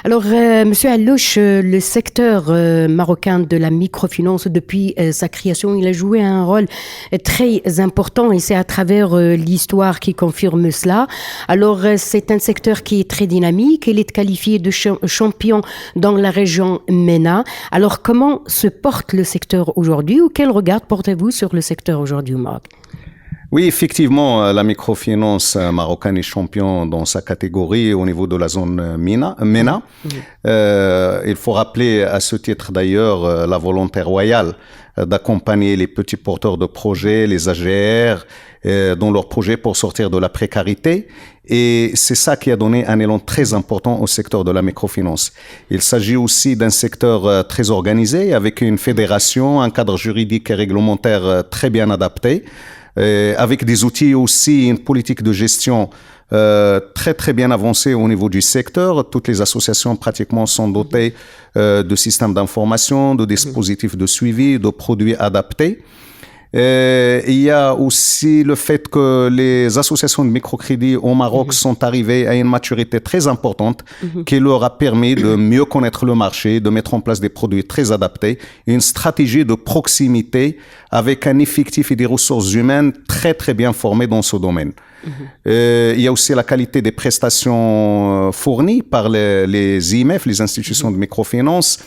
Alors, Monsieur Allouche, le secteur marocain de la microfinance, depuis sa création, il a joué un rôle très important et c'est à travers l'histoire qui confirme cela. Alors, c'est un secteur qui est très dynamique. Il est qualifié de champion dans la région MENA. Alors, comment se porte le secteur aujourd'hui ou quel regard portez-vous sur le secteur aujourd'hui au Maroc? Oui, effectivement, la microfinance marocaine est champion dans sa catégorie au niveau de la zone MENA. Il faut rappeler à ce titre d'ailleurs la volonté royale d'accompagner les petits porteurs de projets, les AGR, dans leurs projets pour sortir de la précarité. Et c'est ça qui a donné un élan très important au secteur de la microfinance. Il s'agit aussi d'un secteur très organisé avec une fédération, un cadre juridique et réglementaire très bien adapté. Avec des outils aussi, une politique de gestion très très bien avancée au niveau du secteur. Toutes les associations pratiquement sont dotées de systèmes d'information, de dispositifs de suivi, de produits adaptés. Il y a aussi le fait que les associations de microcrédit au Maroc sont arrivées à une maturité très importante qui leur a permis de mieux connaître le marché, de mettre en place des produits très adaptés, une stratégie de proximité avec un effectif et des ressources humaines très très bien formées dans ce domaine. Il y a aussi la qualité des prestations fournies par les IMF, les institutions de microfinance,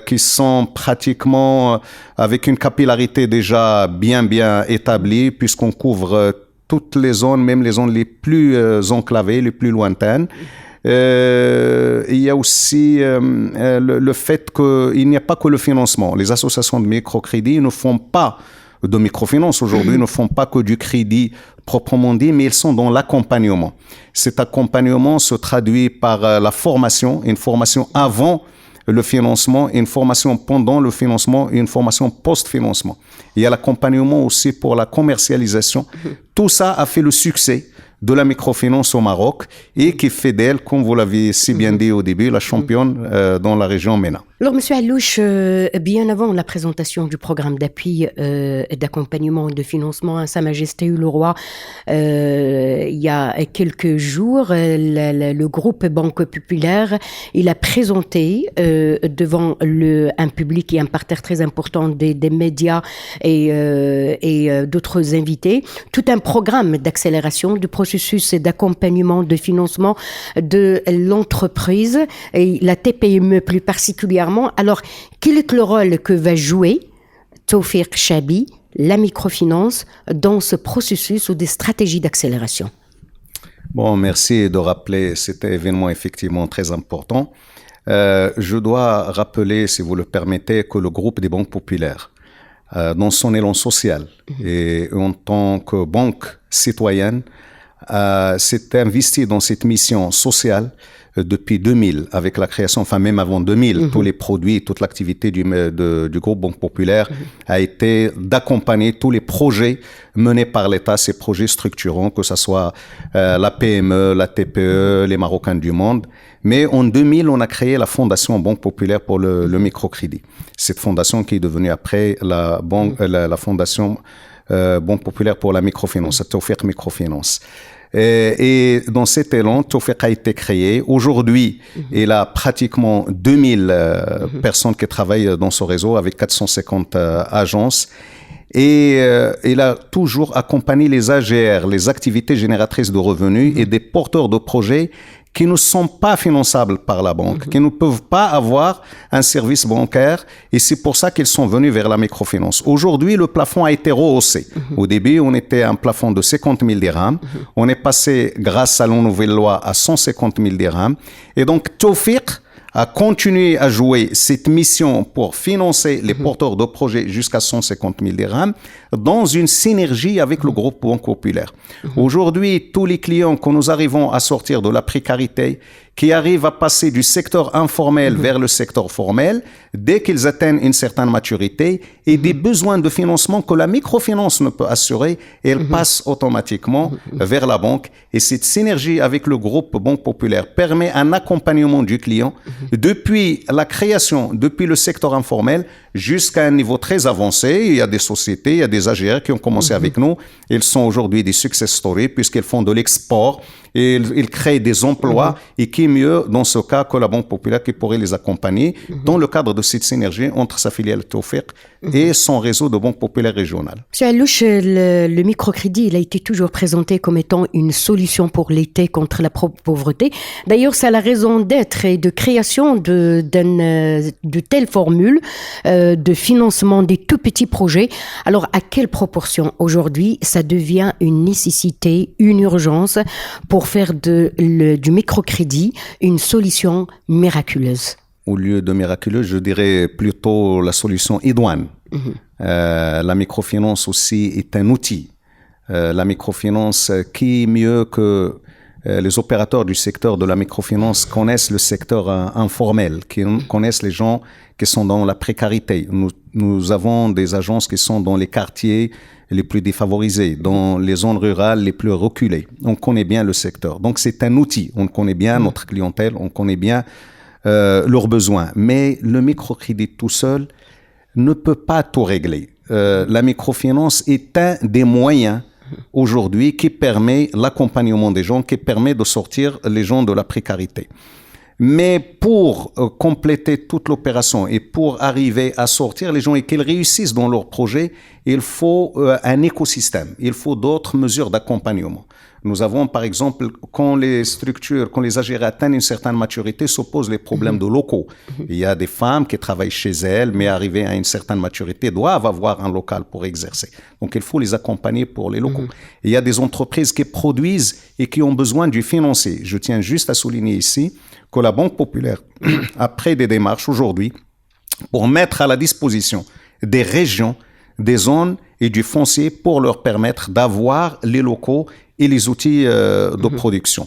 qui sont pratiquement avec une capillarité déjà bien établie puisqu'on couvre toutes les zones, même les zones les plus enclavées, les plus lointaines. Il y a aussi le fait qu'il n'y a pas que le financement. Les associations de microcrédit ne font pas de microfinance aujourd'hui, ne font pas que du crédit proprement dit, mais ils sont dans l'accompagnement. Cet accompagnement se traduit par la formation, une formation avant le financement, une formation pendant le financement et une formation post-financement. Il y a l'accompagnement aussi pour la commercialisation. Tout ça a fait le succès de la microfinance au Maroc et qui fait d'elle, comme vous l'avez si bien dit au début, la championne dans la région MENA. Alors, Monsieur Allouche, bien avant la présentation du programme d'appui, d'accompagnement et de financement à Sa Majesté le Roi, il y a quelques jours, le groupe Banque Populaire, il a présenté devant un public et un parterre très important des médias et d'autres invités, tout un programme d'accélération du processus d'accompagnement, de financement de l'entreprise et la TPME plus particulièrement. Alors, quel est le rôle que va jouer Tawfiq Chabi, la microfinance, dans ce processus ou des stratégies d'accélération? Bon, merci de rappeler cet événement effectivement très important. Je dois rappeler, si vous le permettez, que le groupe des banques populaires, dans son élan social et en tant que banque citoyenne, s'est investi dans cette mission sociale depuis 2000, avec la création, enfin même avant 2000, tous les produits, toute l'activité du groupe Banque Populaire a été d'accompagner tous les projets menés par l'État, ces projets structurants, que ce soit la PME, la TPE, les Marocains du monde. Mais en 2000, on a créé la Fondation Banque Populaire pour le microcrédit. Cette fondation qui est devenue après la Fondation Banque Populaire pour la microfinance, Tawfiq Microfinance. Et dans cet élan, Tawfiq a été créé. Aujourd'hui, il a pratiquement 2000 personnes qui travaillent dans ce réseau avec 450 agences. Et il a toujours accompagné les AGR, les activités génératrices de revenus et des porteurs de projets qui ne sont pas finançables par la banque, qui ne peuvent pas avoir un service bancaire et c'est pour ça qu'ils sont venus vers la microfinance. Aujourd'hui, le plafond a été rehaussé. Au début, on était à un plafond de 50 000 dirhams. On est passé, grâce à la nouvelle loi, à 150 000 dirhams. Et donc, Tawfiq a continué à jouer cette mission pour financer les porteurs de projets jusqu'à 150 000 dirhams dans une synergie avec le groupe Banque Populaire. Aujourd'hui, tous les clients que nous arrivons à sortir de la précarité, qui arrivent à passer du secteur informel vers le secteur formel, dès qu'ils atteignent une certaine maturité et des besoins de financement que la microfinance ne peut assurer, elle passe automatiquement vers la banque. Et cette synergie avec le groupe Banque Populaire permet un accompagnement du client depuis la création, depuis le secteur informel jusqu'à un niveau très avancé. Il y a des sociétés, il y a des AGR qui ont commencé avec nous. Ils sont aujourd'hui des success stories puisqu'ils font de l'export et ils créent des emplois. Et qui mieux dans ce cas que la Banque Populaire qui pourrait les accompagner dans le cadre de cette synergie entre sa filiale Tawfiq et son réseau de banques populaires régionales. Monsieur Allouche, le microcrédit, il a été toujours présenté comme étant une solution pour lutter contre la pauvreté. D'ailleurs, c'est la raison d'être et de création de telles formules de financement des tout petits projets. Alors, à quelle proportion aujourd'hui ça devient une nécessité, une urgence pour faire du microcrédit une solution miraculeuse? Au lieu de miraculeuse, je dirais plutôt la solution idoine. La microfinance aussi est un outil. La microfinance, qui mieux que les opérateurs du secteur de la microfinance connaissent le secteur informel, qui connaissent les gens qui sont dans la précarité. Nous avons des agences qui sont dans les quartiers les plus défavorisés, dans les zones rurales les plus reculées. On connaît bien le secteur. Donc c'est un outil. On connaît bien notre clientèle, on connaît bien leurs besoins. Mais le microcrédit tout seul ne peut pas tout régler. La microfinance est un des moyens aujourd'hui qui permet l'accompagnement des gens, qui permet de sortir les gens de la précarité. Mais pour compléter toute l'opération et pour arriver à sortir les gens et qu'ils réussissent dans leur projet, il faut un écosystème, il faut d'autres mesures d'accompagnement. Nous avons par exemple, quand les AGR atteignent une certaine maturité, se posent les problèmes de locaux. Il y a des femmes qui travaillent chez elles, mais arrivées à une certaine maturité, doivent avoir un local pour exercer. Donc il faut les accompagner pour les locaux. Il y a des entreprises qui produisent et qui ont besoin du financier. Je tiens juste à souligner ici que la Banque Populaire a pris des démarches aujourd'hui pour mettre à la disposition des régions, des zones et du foncier pour leur permettre d'avoir les locaux et les outils de production.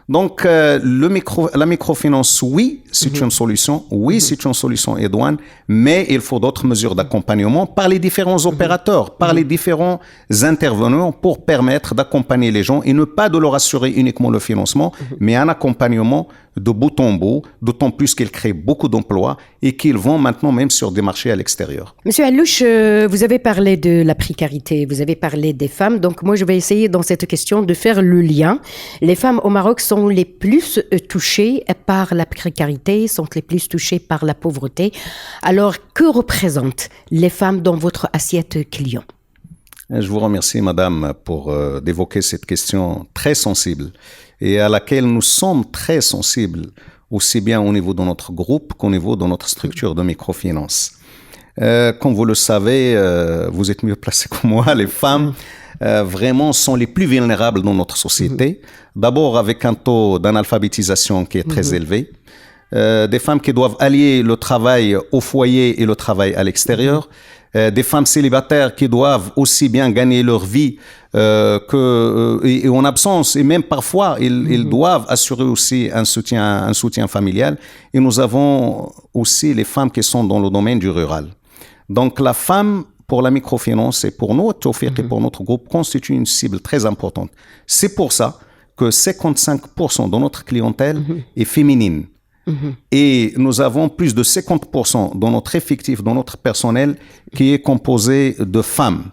Donc, la microfinance, oui, c'est une solution. Oui, c'est une solution idoine, mais il faut d'autres mesures d'accompagnement par les différents opérateurs, par les différents intervenants pour permettre d'accompagner les gens et ne pas de leur assurer uniquement le financement, mais un accompagnement de bout en bout, d'autant plus qu'ils créent beaucoup d'emplois et qu'ils vont maintenant même sur des marchés à l'extérieur. Monsieur Allouche, vous avez parlé de la précarité, vous avez parlé des femmes, donc moi je vais essayer dans cette question de faire le lien. Les femmes au Maroc sont les plus touchées par la précarité, sont les plus touchées par la pauvreté. Alors, que représentent les femmes dans votre assiette client? Je vous remercie, madame, pour d'évoquer cette question très sensible et à laquelle nous sommes très sensibles, aussi bien au niveau de notre groupe qu'au niveau de notre structure de microfinance. Comme vous le savez, vous êtes mieux placé que moi, les femmes vraiment sont les plus vulnérables dans notre société. D'abord avec un taux d'analphabétisation qui est très élevé. Des femmes qui doivent allier le travail au foyer et le travail à l'extérieur. Des femmes célibataires qui doivent aussi bien gagner leur vie et en absence, et même parfois ils doivent assurer aussi un soutien familial. Et nous avons aussi les femmes qui sont dans le domaine du rural. Donc la femme, pour la microfinance et pour nous, Tawfiq et pour notre groupe, constitue une cible très importante. C'est pour ça que 55% de notre clientèle est féminine. Et nous avons plus de 50% dans notre effectif, dans notre personnel, qui est composé de femmes.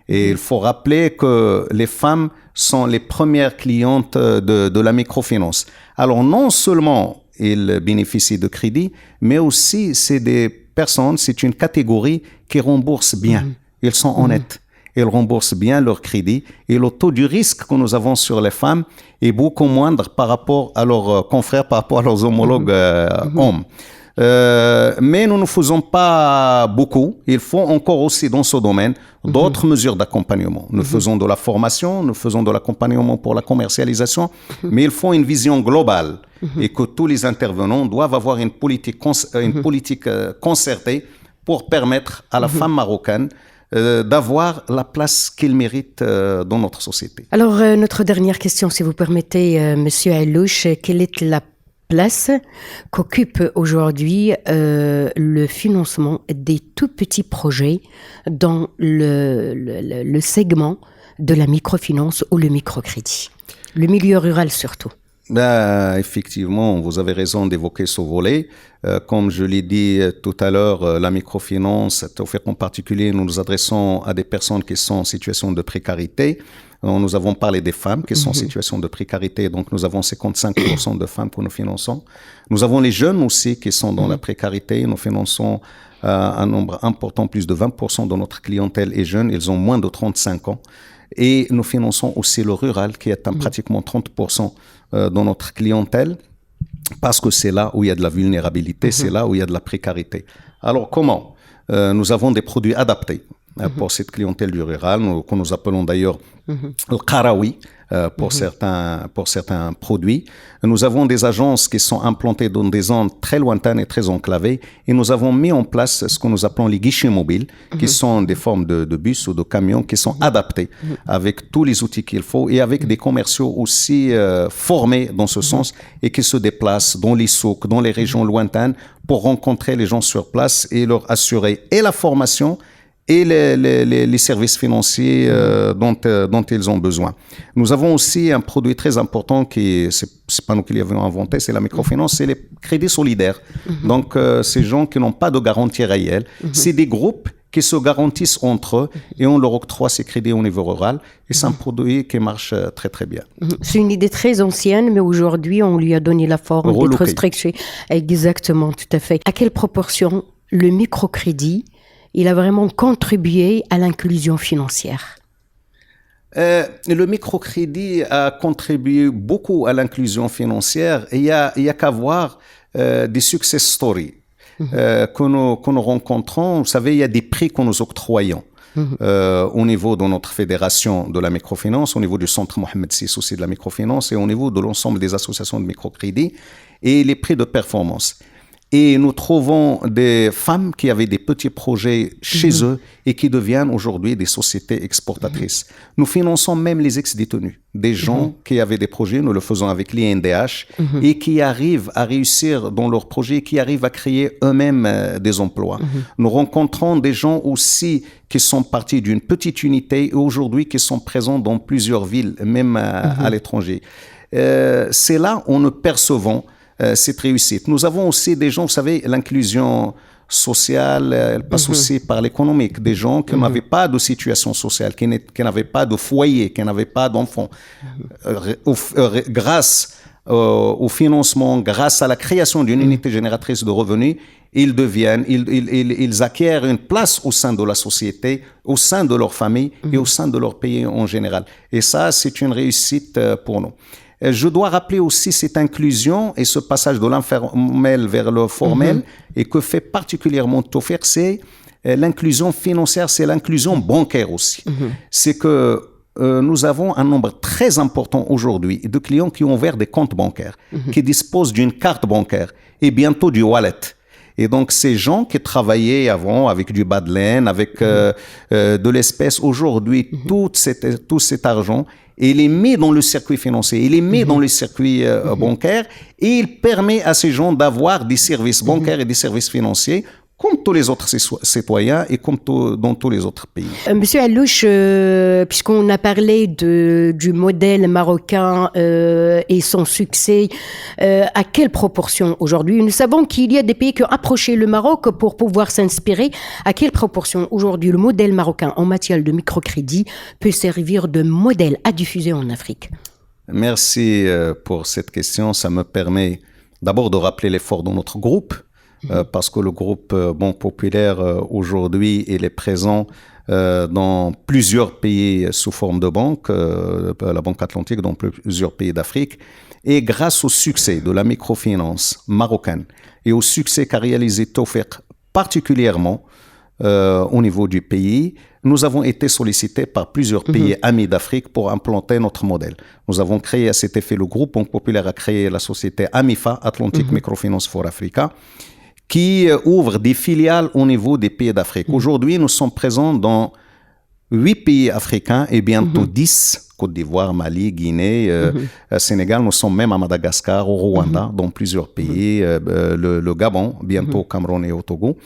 Et il faut rappeler que les femmes sont les premières clientes de la microfinance. Alors non seulement ils bénéficient de crédit, mais aussi c'est des personnes, c'est une catégorie qui rembourse bien. Ils sont honnêtes. Ils remboursent bien leur crédit et le taux du risque que nous avons sur les femmes est beaucoup moindre par rapport à leurs confrères, par rapport à leurs homologues hommes. Mais nous ne faisons pas beaucoup. Il faut encore aussi dans ce domaine d'autres mesures d'accompagnement. Nous faisons de la formation, nous faisons de l'accompagnement pour la commercialisation, mais il faut une vision globale et que tous les intervenants doivent avoir une politique concertée pour permettre à la femme marocaine d'avoir la place qu'il mérite dans notre société. Alors, notre dernière question, si vous permettez, Monsieur Allouche, quelle est la place qu'occupe aujourd'hui le financement des tout petits projets dans le segment de la microfinance ou le microcrédit, le milieu rural surtout? Effectivement, vous avez raison d'évoquer ce volet. Comme je l'ai dit tout à l'heure, la microfinance, en particulier, nous nous adressons à des personnes qui sont en situation de précarité. Nous avons parlé des femmes qui sont en situation de précarité, donc nous avons 55% de femmes que nous finançons. Nous avons les jeunes aussi qui sont dans la précarité. Nous finançons un nombre important, plus de 20% de notre clientèle est jeune. Ils ont moins de 35 ans. Et nous finançons aussi le rural qui atteint pratiquement 30% dans notre clientèle parce que c'est là où il y a de la vulnérabilité, c'est là où il y a de la précarité. Alors comment nous avons des produits adaptés pour cette clientèle du rural, que nous appelons d'ailleurs le Qarawi pour certains produits. Nous avons des agences qui sont implantées dans des zones très lointaines et très enclavées et nous avons mis en place ce que nous appelons les guichets mobiles qui sont des formes de bus ou de camions qui sont adaptés avec tous les outils qu'il faut et avec des commerciaux aussi formés dans ce sens et qui se déplacent dans les souks, dans les régions lointaines pour rencontrer les gens sur place et leur assurer et la formation et les services financiers dont ils ont besoin. Nous avons aussi un produit très important qui, c'est pas nous qui l'avons inventé, c'est la microfinance, c'est les crédits solidaires. Donc, ces gens qui n'ont pas de garantie réelle, c'est des groupes qui se garantissent entre eux et on leur octroie ces crédits au niveau rural. Et c'est un produit qui marche très, très bien. C'est une idée très ancienne, mais aujourd'hui, on lui a donné la forme d'être structuré. Exactement, tout à fait. À quelle proportion le microcrédit il a vraiment contribué à l'inclusion financière? Le microcrédit a contribué beaucoup à l'inclusion financière et il y a qu'à voir des success stories que nous rencontrons. Vous savez, il y a des prix que nous octroyons au niveau de notre fédération de la microfinance, au niveau du centre Mohamed VI aussi de la microfinance et au niveau de l'ensemble des associations de microcrédit et les prix de performance. Et nous trouvons des femmes qui avaient des petits projets chez eux et qui deviennent aujourd'hui des sociétés exportatrices. Nous finançons même les ex-détenus, des gens qui avaient des projets, nous le faisons avec l'INDH, et qui arrivent à réussir dans leurs projets, qui arrivent à créer eux-mêmes des emplois. Nous rencontrons des gens aussi qui sont partis d'une petite unité et aujourd'hui qui sont présents dans plusieurs villes, même à l'étranger. C'est là où nous percevons cette réussite. Nous avons aussi des gens, vous savez, l'inclusion sociale, elle passe aussi par l'économique. Des gens qui n'avaient pas de situation sociale, qui n'avaient pas de foyer, qui n'avaient pas d'enfants. Grâce au financement, grâce à la création d'une unité génératrice de revenus, ils acquièrent une place au sein de la société, au sein de leur famille et au sein de leur pays en général. Et ça, c'est une réussite pour nous. Je dois rappeler aussi cette inclusion et ce passage de l'informel vers le formel et que fait particulièrement Tawfiq, c'est l'inclusion financière, c'est l'inclusion bancaire aussi. C'est que nous avons un nombre très important aujourd'hui de clients qui ont ouvert des comptes bancaires, qui disposent d'une carte bancaire et bientôt du wallet. Et donc, ces gens qui travaillaient avant avec du bas de laine, avec de l'espèce, aujourd'hui, tout cet argent, il est mis dans le circuit financier, il est mis dans le circuit bancaire et il permet à ces gens d'avoir des services bancaires et des services financiers comme tous les autres citoyens et comme dans tous les autres pays. Monsieur Allouche, puisqu'on a parlé du modèle marocain et son succès, à quelle proportion aujourd'hui? Nous savons qu'il y a des pays qui ont approché le Maroc pour pouvoir s'inspirer. À quelle proportion aujourd'hui le modèle marocain en matière de microcrédit peut servir de modèle à diffuser en Afrique? Merci pour cette question. Ça me permet d'abord de rappeler l'effort de notre groupe. Parce que le groupe Banque Populaire, aujourd'hui, il est présent dans plusieurs pays sous forme de banque, la Banque Atlantique, dans plusieurs pays d'Afrique. Et grâce au succès de la microfinance marocaine et au succès qu'a réalisé Tawfiq particulièrement au niveau du pays, nous avons été sollicités par plusieurs pays amis d'Afrique pour implanter notre modèle. Nous avons créé à cet effet, le groupe Banque Populaire a créé la société AMIFA, Atlantic Microfinance for Africa, qui ouvre des filiales au niveau des pays d'Afrique. Aujourd'hui, nous sommes présents dans 8 pays africains et bientôt 10, Côte d'Ivoire, Mali, Guinée, Sénégal. Nous sommes même à Madagascar, au Rwanda, dans plusieurs pays, le Gabon, bientôt au Cameroun et au Togo.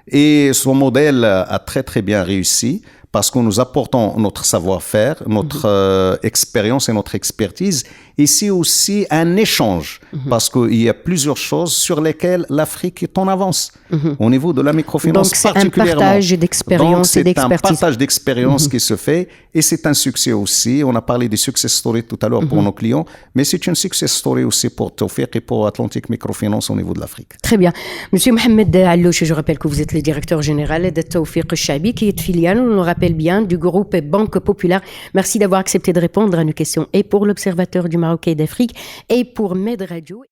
Et ce modèle a très très bien réussi parce que nous apportons notre savoir-faire, notre expérience et notre expertise. Et c'est aussi un échange, parce qu'il y a plusieurs choses sur lesquelles l'Afrique est en avance au niveau de la microfinance. Donc, c'est particulièrement. un partage d'expérience et d'expertise. C'est un partage d'expérience qui se fait et c'est un succès aussi. On a parlé des success stories tout à l'heure pour nos clients, mais c'est une success story aussi pour Tawfiq et pour Atlantic Microfinance au niveau de l'Afrique. Très bien. Monsieur Mohamed Allouche, je rappelle que vous êtes le directeur général de Tawfiq Chabi, qui est filiale, on le rappelle bien, du groupe Banque Populaire. Merci d'avoir accepté de répondre à nos questions et pour l'Observateur du Maroc et d'Afrique et pour Med Radio.